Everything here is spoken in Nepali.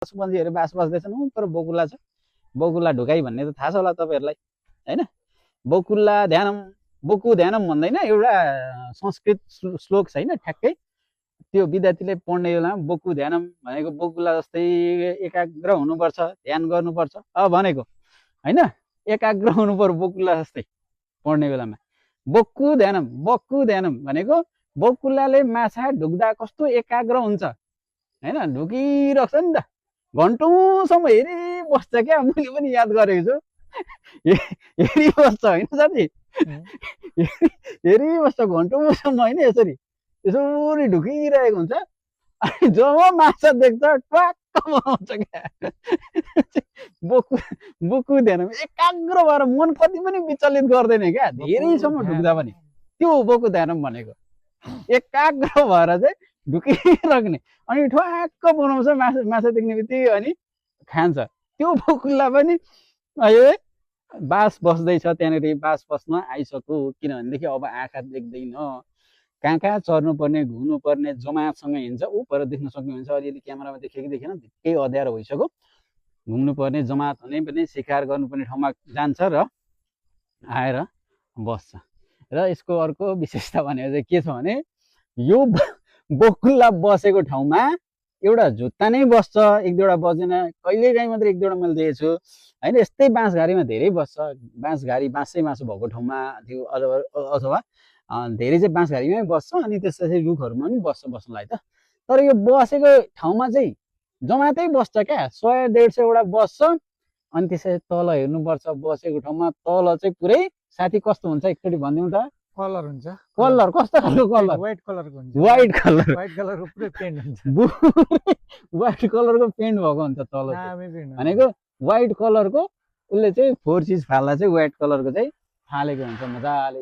पशुपन्छीहरू बास बस्दैछन् तर बकुल्ला छ। बकुल्ला ढुकाई भन्ने त थाहा छ होला तपाईँहरूलाई होइन। बकुल्ला ध्यानम बोकु ध्यानम भन्दैन एउटा संस्कृत श्लोक छैन ठ्याक्कै त्यो विद्यार्थीले पढ्ने बेलामा बोकु ध्यानम भनेको बकुल्ला जस्तै एकाग्र हुनुपर्छ ध्यान गर्नुपर्छ भनेको होइन। एकाग्र हुनु पर्यो बकुल्ला जस्तै पढ्ने बेलामा। बक्कु ध्यानम भनेको बकुल्लाले माछा ढुक्दा कस्तो एकाग्र हुन्छ होइन। ढुकिरहेको छ नि त घन्टौँसम्म हेरिबस्छ क्या। मैले पनि याद गरेको छु हेरिबस्छ होइन साथी हेरिबस्छ घन्टौँसम्म होइन। यसरी ढुकिरहेको हुन्छ अनि जब माछा देख्छ ट्वाक्क बनाउँछ क्या। बोकु ध्यान एकाग्र भएर मन कति पनि विचलित गर्दैन क्या धेरैसम्म ढुक्दा पनि। त्यो बोकु ध्यानम भनेको एकाग्र भएर चाहिँ ढुकिराख्ने अनि ठ्वाक्क बनाउँछ माछा देख्ने बित्तिकै अनि खान्छ। त्यो बकुल्ला पनि अहिले बास बस्दैछ त्यहाँनिर बास बस्न आइसक्यो किनभनेदेखि अब आँखा देख्दैन कहाँ कहाँ चर्नुपर्ने घुम्नुपर्ने जमातसँग हिँड्छ ऊ पर देख्न सक्नुहुन्छ। अलिअलि क्यामेरामा देखेँ कि देखेन केही अँध्यारो भइसक्यो। घुम्नुपर्ने जमात हुने पनि शिकार गर्नुपर्ने ठाउँमा जान्छ र आएर बस्छ। र यसको अर्को विशेषता भनेको चाहिँ के छ भने यो बकुल्ला बसेको ठाउँमा एउटा जुत्ता नै बस्छ एक दुईवटा बस्दैन। कहिलेकाहीँ मात्रै एक दुईवटा मैले देखेको छु होइन। यस्तै बाँसघारीमा धेरै बस्छ बाँसघारी बाँसै मासु भएको ठाउँमा त्यो अथवा धेरै चाहिँ बाँसघारीमै बस्छ अनि त्यसपछि रुखहरूमा पनि बस्छ बस्नलाई त। तर यो बसेको ठाउँमा चाहिँ जमातै बस्छ क्या 100-150 वटा बस्छ अनि त्यसपछि तल हेर्नुपर्छ बसेको ठाउँमा तल चाहिँ पुरै साथी कस्तो हुन्छ एकचोटि भनिदिउँ त। कलर हुन्छ। कलर कस्तो खालको कलर? व्हाइट कलरको हुन्छ। व्हाइट कलर पुरै पेन्ट हुन्छ। व्हाइट कलरको पेन्ट भएको हुन्छ तल भनेको व्हाइट कलरको उसले चाहिँ 4 चिज फाल्दा चाहिँ व्हाइट कलरको चाहिँ फालेको हुन्छ मजाले।